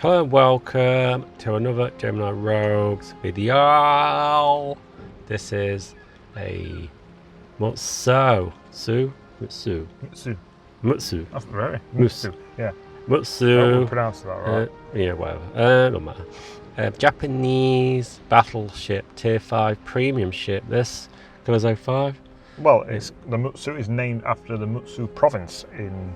Hello and welcome to another Gemini Rogues video. This is a Mutsu. Mutsu. That's very Mutsu. Yeah. Mutsu. I pronounced that right. Yeah, whatever. Don't matter. Japanese battleship, Tier 5 premium ship. This goes 05. Well, the Mutsu is named after the Mutsu province in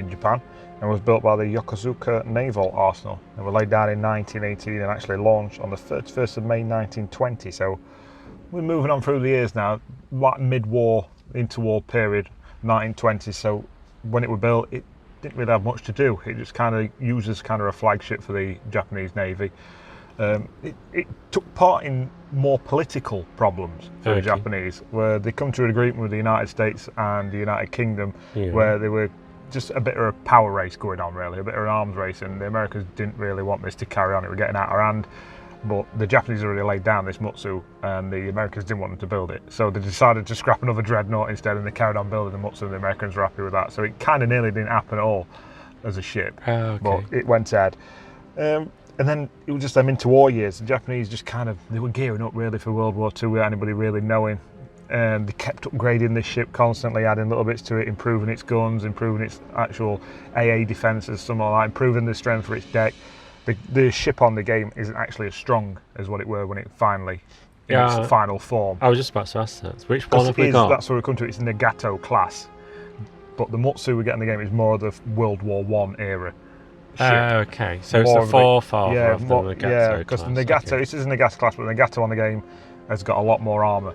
Japan and was built by the Yokosuka Naval Arsenal and were laid down in 1918 and actually launched on the 31st of May 1920. So we're moving on through the years now, like mid-war, interwar period, 1920. So when it was built, it didn't really have much to do. It just kind of used as kind of a flagship for the Japanese Navy. It took part in more political problems for the Japanese, where they come to an agreement with the United States and the United Kingdom, where they were just a bit of a power race going on, really, a bit of an arms race, and the Americans didn't really want this to carry on. It was getting out of hand, but the Japanese already laid down this Mutsu, and the Americans didn't want them to build it, so they decided to scrap another dreadnought instead, and they carried on building the Mutsu, and the Americans were happy with that. So it kind of nearly didn't happen at all as a ship, but it went ahead. And then it was just them interwar years. The Japanese just they were gearing up really for World War II without anybody really knowing. And they kept upgrading this ship constantly, adding little bits to it, improving its guns, improving its actual AA defences, something like that, improving the strength for its deck. The ship on the game isn't actually as strong as what it were when it finally, in its final form. I was just about to ask that. Which one have we got? That's where we come to. It's Nagato class. But the Mutsu we get in the game is more of the World War I era. Okay, so it's the forefather of the Nagato yeah, because class. the Nagato, this is a Nagato class, but the Nagato on the game has got a lot more armour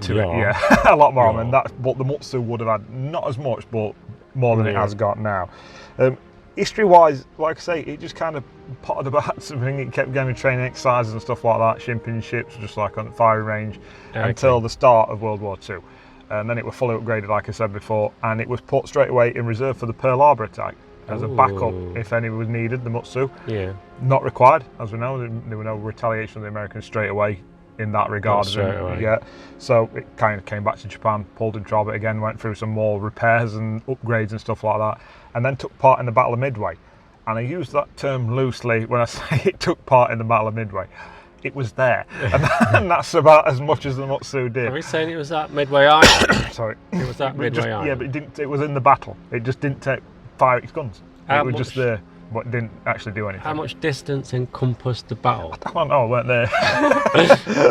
to it. Yeah, a lot more armour. And but the Mutsu would have had not as much, but more than it has got now. History-wise, like I say, it just kind of potted about something. It kept going with training exercises and stuff like that, shipping ships, just like on the firing range, until the start of World War II. And then it was fully upgraded, like I said before, and it was put straight away in reserve for the Pearl Harbor attack as a backup if any was needed, the Mutsu. Yeah. Not required, as we know. There were no retaliation from the Americans straight away in that regard. Yeah. So it kind of came back to Japan, pulled in trouble again, went through some more repairs and upgrades and stuff like that, and then took part in the Battle of Midway. And I use that term loosely when I say it took part in the Battle of Midway. It was there, and that's about as much as the Mutsu did. Are we saying it was that Midway Island? Sorry. It was that Midway Island? Yeah, but it didn't. It was in the battle. It just didn't fire its guns. It was just there, but didn't actually do anything. How much distance encompassed the battle? I don't know, I weren't there.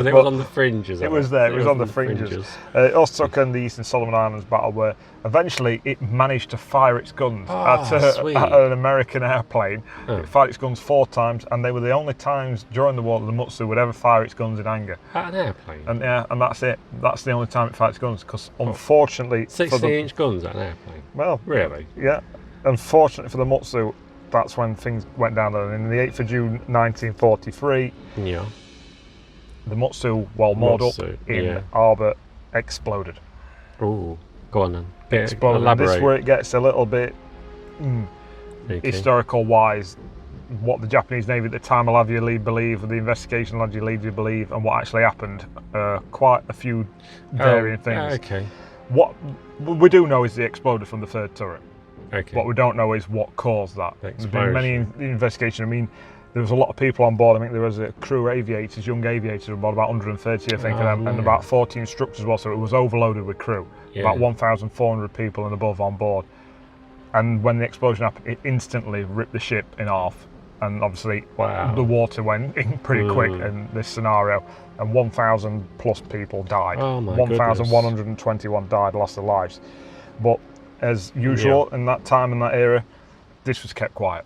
It was on the fringes. It was there, it was on the fringes. It also took in the Eastern Solomon Islands battle, where eventually it managed to fire its guns at an American airplane. It fired its guns 4 times, and they were the only times during the war that the Mutsu would ever fire its guns in anger. At an airplane? And and that's it. That's the only time it fired its guns, because unfortunately... 60-inch guns at an airplane? Well... Really? Yeah. Unfortunately for the Mutsu, that's when things went down. And in the 8th of June 1943, the Mutsu, while moored up in harbour, exploded. Ooh, go on then. Exploded. This is where it gets a little bit historical-wise. What the Japanese Navy at the time will have you believe, the investigation will have you believe, and what actually happened. Quite a few varying things. Okay. What we do know is they exploded from the 3rd turret. Okay. What we don't know is what caused that. There's been many investigations. I mean, there was a lot of people on board. I think there was a crew aviators, young aviators, about 130, I think, and about 40 instructors as well. So it was overloaded with crew. About 1,400 people and above on board. And when the explosion happened, it instantly ripped the ship in half. And obviously, the water went in pretty quick in this scenario. And 1,000 plus people died. 1,121 died, lost their lives. But as usual in that time, in that era, this was kept quiet.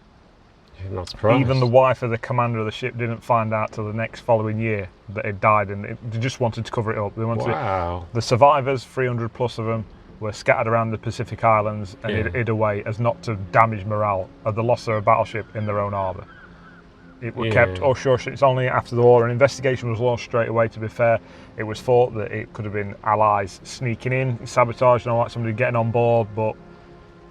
I'm not surprised. Even the wife of the commander of the ship didn't find out till the next following year that it died, and they just wanted to cover it up. They wanted the survivors, 300 plus of them, were scattered around the Pacific Islands and hid away as not to damage morale of the loss of a battleship in their own harbour. It was kept hush-hush. It's only after the war an investigation was launched straight away. To be fair, it was thought that it could have been allies sneaking in, sabotage and all that, somebody getting on board, but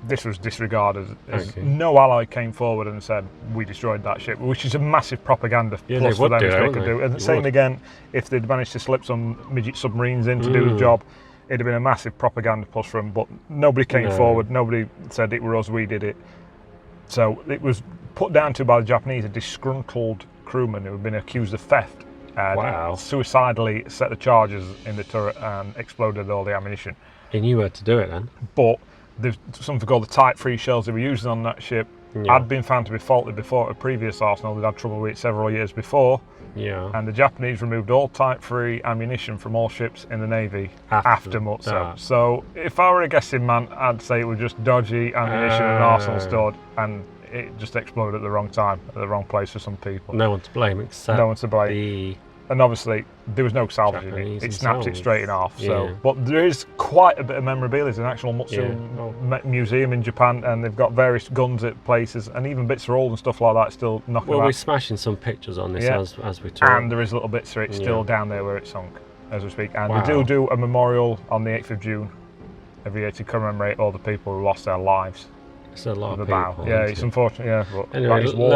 this was disregarded. No ally came forward and said, we destroyed that ship, which is a massive propaganda plus for them if they could do. And the same again, if they'd managed to slip some midget submarines in to do the job, it'd have been a massive propaganda plus for them, but nobody came forward, nobody said it was us, we did it. So it was put down to by the Japanese a disgruntled crewman who had been accused of theft and Wow. suicidally set the charges in the turret and exploded all the ammunition. He knew where to do it then. But there's something called the Type 3 shells they were using on that ship Yeah. had been found to be faulty before at a previous arsenal. They'd had trouble with it several years before. Yeah. And the Japanese removed all Type 3 ammunition from all ships in the Navy after Mutsu. that. So if I were a guessing man, I'd say it was just dodgy ammunition and arsenal stored, and it just exploded at the wrong time, at the wrong place for some people. No one to blame except No one to blame. the And obviously, there was no salvaging Japanese it. It snapped it themselves. straight in half. So, Yeah. but there is quite a bit of memorabilia. There's an actual Mutsu museum in Japan, and they've got various guns at places, and even bits of old and stuff like that still knocking Well, we're about. smashing some pictures on this Yeah. as we talk. And there is little bits of it still Yeah. down there where it sunk, as we speak. And Wow. they do a memorial on the 8th of June every year to commemorate all the people who lost their lives. It's a lot The of bow. people. Yeah, isn't it's it? unfortunate. Yeah, but Anyway, that is war.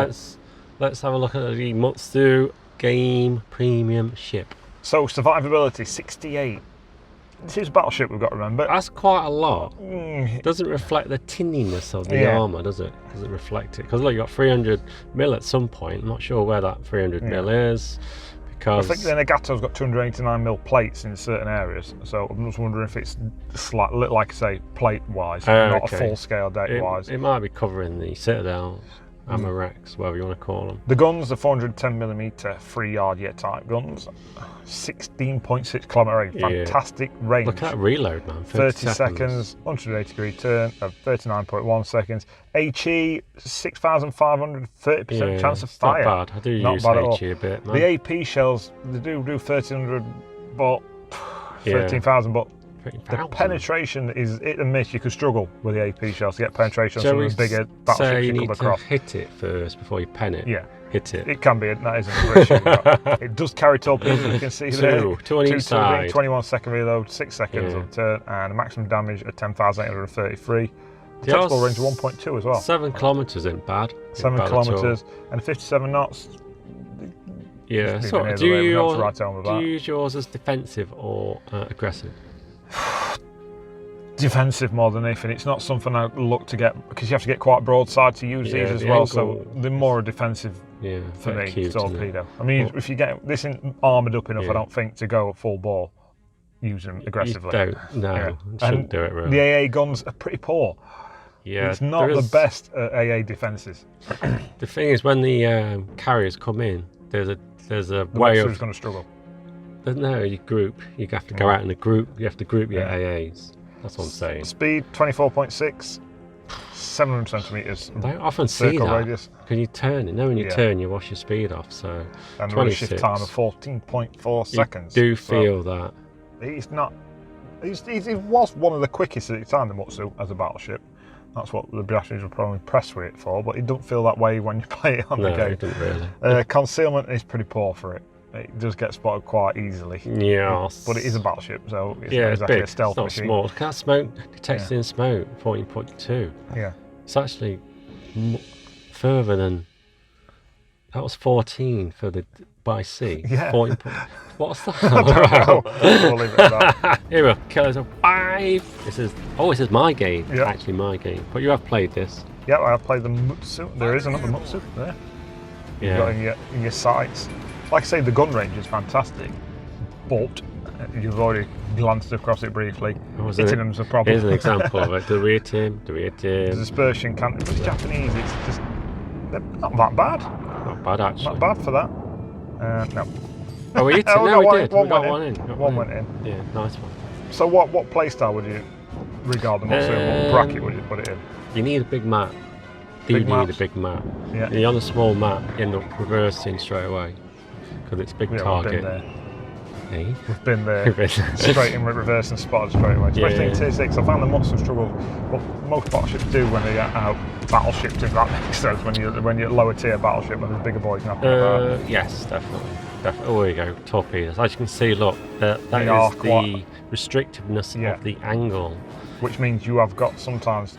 let's have a look at the Mutsu game premium ship. So survivability 68. This is a battleship, we've got to remember. That's quite a lot. Mm, Doesn't reflect the tinniness of the Yeah. armour, does it? Does it reflect it? Because look, you got 300 mil at some point. I'm not sure where that 300 mil is. I Because think the Negato's got 289mm plates in certain areas, so I'm just wondering if it's like I say, plate-wise, not okay. a full-scale date-wise. it might be covering the Citadel, Amarex, whatever you want to call them. The guns, the 410mm 3-yard type guns, 16.6 kilometre range, Yeah. fantastic range. Look at that reload, man. 30 seconds, 180 degree turn of 39.1 seconds. HE 6,500, 30% chance of it's fire. Not bad. I do Not use bad at all. HE a bit, man. The AP shells, they do 1,300, but Yeah. 13,000, but the 30,000. penetration is hit and miss. You could struggle with the AP shells to get penetration on Shall some we of the bigger say battleships you you need come to across. hit it first before you pen it? Yeah. Hit it. It can be, that is an issue. It does carry torpedoes, you can see there. Two on each side. 21 second reload, 6 seconds Yeah. of turn, and a maximum damage of 10,833. The Yeah, tactical range of 1.2 as well. 7 kilometres isn't bad. 7 Ain't bad at all. kilometres and 57 knots. Yeah. Just So, near the do way, we you, don't have to write home do about. you use yours as defensive or aggressive? Defensive more than anything. It's not something I look to get, because you have to get quite broadside to use Yeah, these as the well, so angle- they're more a defensive Yeah. for bit me, cute, isn't it? torpedo. I mean, Well- if you get this isn't armoured up enough, Yeah. I don't think, to go at full ball using them aggressively. You don't. No. Yeah. You shouldn't And do it really. The AA guns are pretty poor. Yeah. It's not there the is- best at AA defences. The thing is, when the carriers come in, there's a The way Mutsu's of going to struggle. no, you group. You have to go out in a group. You have to group your Yeah. AAs. That's what I'm saying. Speed 24.6, 700 centimetres. I don't often see Circle that. radius. Can you turn it? No, when you Yeah. turn, you wash your speed off. So And a shift 26. time of 14.4 seconds. you do So feel that. he's not. He was one of the quickest at the time, the Mutsu, as a battleship. That's what the Japanese were probably impressed with it for, but it doesn't feel that way when you play it on No, the game. it doesn't really. Concealment is pretty poor for it. It does get spotted quite easily. Yes. But it is a battleship, so it's Yeah, not it's exactly big. a stealth It's not machine. small. Look at that smoke detected in smoke. 14.2. Yeah. It's actually further than. That was 14 for the by sea. Yeah. 14. What's that? I don't know. We'll leave it at that. Here we go. Killers of 5. This is my game. Yeah. Actually, my game. But you have played this. Yeah, I have played the Mutsu. There is another Mutsu there. You've got in your sights. Like I say, the gun range is fantastic, but you've already glanced across it briefly. Hitting them's a problem. Here's an example of it. Do we hit him? Do we hit The him? dispersion can't. It's Japanese. It's just they're not that bad. Not bad, actually. Not bad for that. No. Oh, we hit it? Oh, we No, got we one- did. one We got went one in. in. Got One one went in. Yeah, nice one. So what playstyle would you regard the Mutsu? What bracket would you put it in? You need a big map. Big You need maps. a big map. Yeah. You're on a small map, you end up reversing straight away because it's big Yeah, target. we've been there. Hey? We've been there. We've been there. Straight in reverse and spotted straight away. Especially in Yeah. Tier 6. I found the Mutsu struggle. What most battleships do when they get out battleships, if that makes sense, when you're lower tier battleship, when there's bigger boys knocking about. Yes, definitely. Oh, there you go. Torpedoes. As you can see, look, that They is are the quite- restrictiveness Yeah. of the angle. Which means you have got sometimes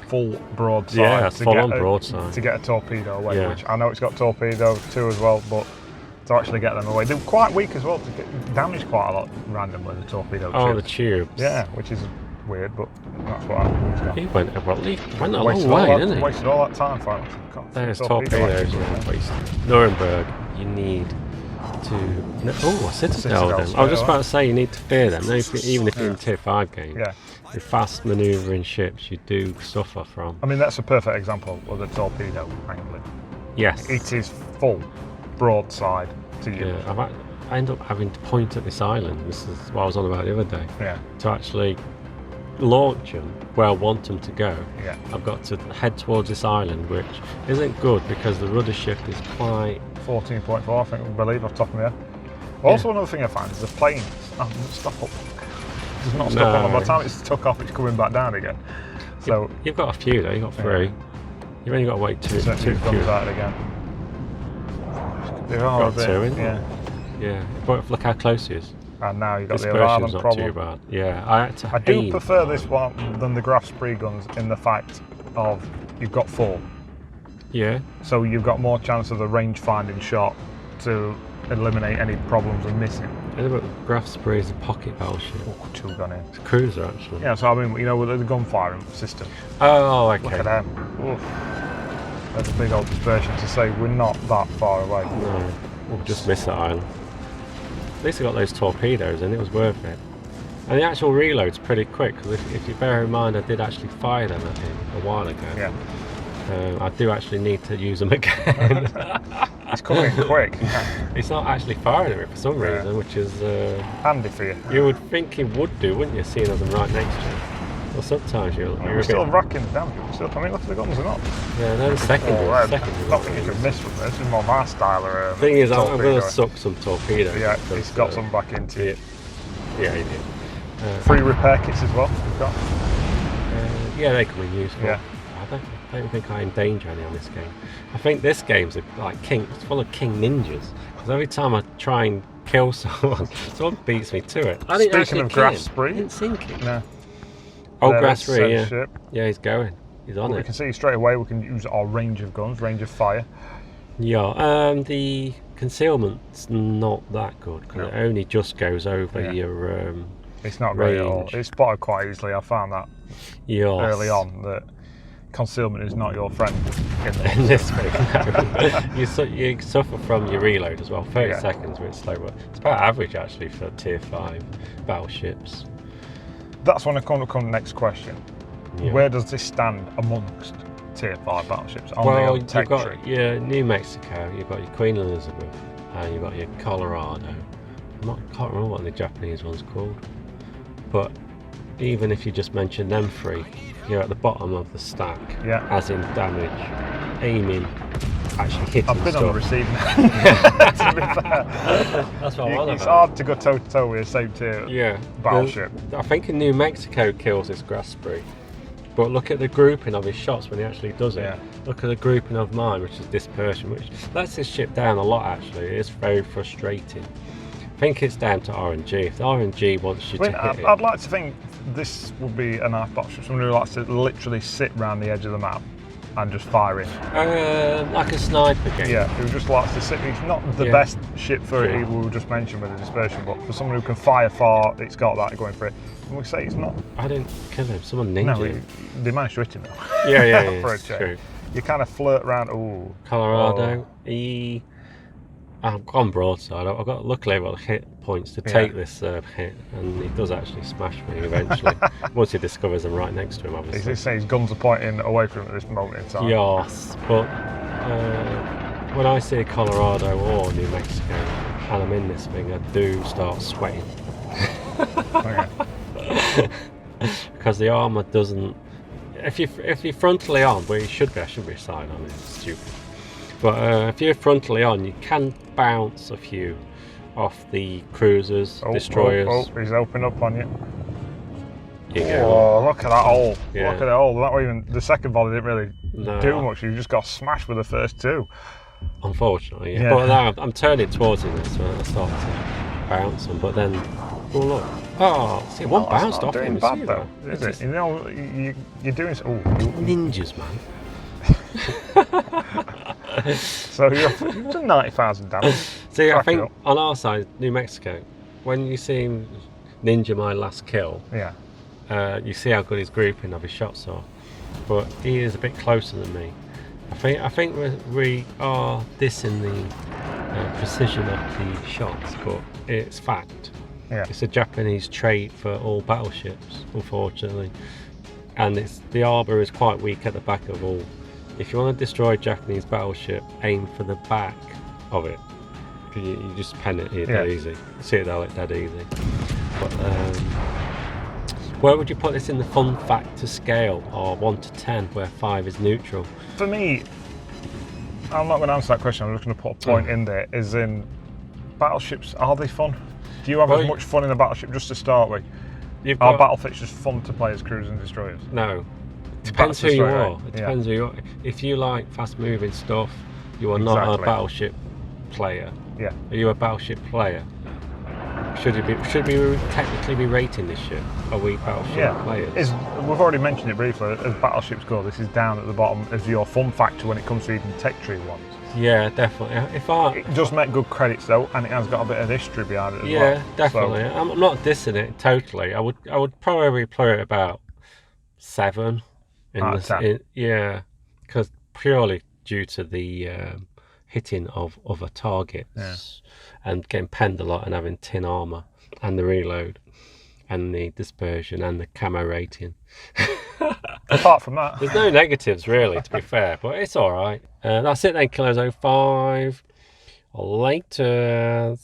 full broadside Yeah, it's full on get broadside. to get a torpedo away, Yeah. which I know it's got torpedo too as well, but to actually get them away. They're quite weak as well, to get damaged quite a lot randomly, the torpedo Oh, the tubes. tubes. Yeah, which is weird, but that's what happened. He went a long Wasted way, all didn't that, he? wasted all that time for it. There's torpedoes, yeah, wasted. Nuremberg, you need to... Oh, a Citadel then. I was just about to say you need to fear them, even if you're in Tier 5 games. Yeah. With fast manoeuvring ships, you do suffer from. I mean, that's a perfect example of the torpedo angling. Yes. It is full broadside to you. Yeah, I end up having to point at this island. This is what I was on about the other day. Yeah. To actually launch them where I want them to go. Yeah. I've got to head towards this island, which isn't good because the rudder shift is quite... 14.4, I think, I believe, off the top of my head. Also, another thing I find is the planes doesn't stop up. Does not stop up. By the time it's took off, it's coming back down again. So you've got a few though. You've got 3. Yeah. You've only got to wait 2. So two comes out again. There are got a bit, 2, isn't yeah. Yeah, but look how close he is. And now you've got the Dispersion's Ireland not problem. too bad. Yeah, I had to I do aim. prefer this one than the Graf Spree guns in the fact of you've got 4. Yeah. So you've got more chance of the range finding shot to eliminate any problems of missing. Yeah, but Graf Spree is a pocket battleship. Oh, 2 gone in. It's a cruiser actually. Yeah, so I mean, you know, with the gun firing system. Oh, okay. Look at them. Oof. That's a big old dispersion to say we're not that far away. No, we'll just miss that island. At least I got those torpedoes and it was worth it. And the actual reload's pretty quick because if you bear in mind I did actually fire them at him a while ago. Yeah. I do actually need to use them again. It's coming quick. He's not actually firing at it for some reason, which is... handy for you. You would think he would do, wouldn't you, seeing as I'm right next to him? Well, sometimes you're still racking the damage. I mean, look at the guns, they're not. Yeah, no, the second. Nothing you can miss from this. This is more my style of thing is, I'm going to suck some torpedoes. Yeah, he's got some back into it. Yeah, he did. Free repair kits as well, we've got. Yeah, they come in useful. Yeah. I don't think I endanger any on this game. I think this game's like it's full of king ninjas. Because every time I try and kill someone, someone beats me to it. I didn't Speaking of Graf Spree, I didn't sink it. No. Oh, Graf Spree, yeah. Ship. Yeah, he's going. He's on it. We can see straight away we can use our range of guns, range of fire. Yeah, the concealment's not that good because it only just goes over your it's not great at all. It's spotted quite easily. I found that early on that concealment is not your friend in this game. You suffer from your reload as well. 30 seconds, but it's slow. It's about average actually for Tier 5 battleships. That's when I come to the next question. Yeah. Where does this stand amongst Tier 5 battleships? Well, you've got your New Mexico, you've got your Queen Elizabeth, and you've got your Colorado. I can't remember what the Japanese one's called. But even if you just mention them 3, you're at the bottom of the stack, as in damage, aiming, actually hitting I've been stuff. on the receiving end, to be fair. That's what I'm on about. It's hard to go toe to toe with a same tier battleship. I think in New Mexico kills this Graf Spree. But look at the grouping of his shots when he actually does it. Yeah. Look at the grouping of mine, which is dispersion, which lets his ship down a lot actually. It is very frustrating. I think it's down to RNG. If the RNG wants you to hit it... I'd like to think this would be a nice battleship. Someone who likes to literally sit around the edge of the map and just fire in. Like a sniper game. Yeah, who just likes to sit. It's not the best ship for it, we just mentioned with the dispersion, but for someone who can fire far, it's got that going for it. And we say it's not. I didn't kill him. Someone ninja. No, they managed to hit him though. Yeah, for a check. True. You kind of flirt around. Ooh. Colorado. I've gone broadside. Luckily I've got the hit points to take this hit, and he does actually smash me eventually. Once he discovers I'm right next to him, obviously. He's saying his guns are pointing away from him at this moment in time. Yes, but when I see Colorado or New Mexico and I'm in this thing, I do start sweating. Because the armour doesn't... If you're frontally on, well you should be, I shouldn't be sighting on it, it's stupid. But if you're frontally on, you can bounce a few off the cruisers, destroyers. Oh, he's opened up on you. Oh, look at that hole. Yeah. Look at that hole. That even, the second volley didn't really do much. You just got smashed with the first 2. Unfortunately, yeah. But now I'm turning towards him, so I start to bounce them. But then, oh look. Oh, see, one bounced off him. Bad, though, is it? You know, you're doing... Ninjas, man. So you've done 90,000 damage. See, I think on our side, New Mexico, when you see him ninja my last kill, You see how good his grouping of his shots are, but he is a bit closer than me. I think we are dissing the precision of the shots, but it's fact. Yeah. It's a Japanese trait for all battleships, unfortunately, and the arbor is quite weak at the back of all. If you want to destroy a Japanese battleship, aim for the back of it. You just pen it here dead easy. See it dead easy. But where would you put this in the fun factor scale, or 1 to 10, where 5 is neutral? For me, I'm not going to answer that question. I'm just going to put a point in there. Is in battleships, are they fun? Do you have as much fun in a battleship just to start with? Are battleships just fun to play as cruisers and destroyers? No. Depends who you are. It depends who you are. If you like fast-moving stuff, you are not a battleship player. Yeah. Are you a battleship player? Should we technically be rating this ship? Are we battleship players? We've already mentioned it briefly. As battleships go, this is down at the bottom as your fun factor when it comes to even tech tree ones. Yeah, definitely. It does make good credits though, and it has got a bit of history behind it as well. Yeah, definitely. So, I'm not dissing it totally. I would probably put it about 7 out of 10. Yeah, because purely due to the hitting of other targets and getting penned a lot and having tin armor and the reload and the dispersion and the camo rating. Apart from that, there's no negatives really, to be fair, but it's all right. That's it then, Killers 05. Later.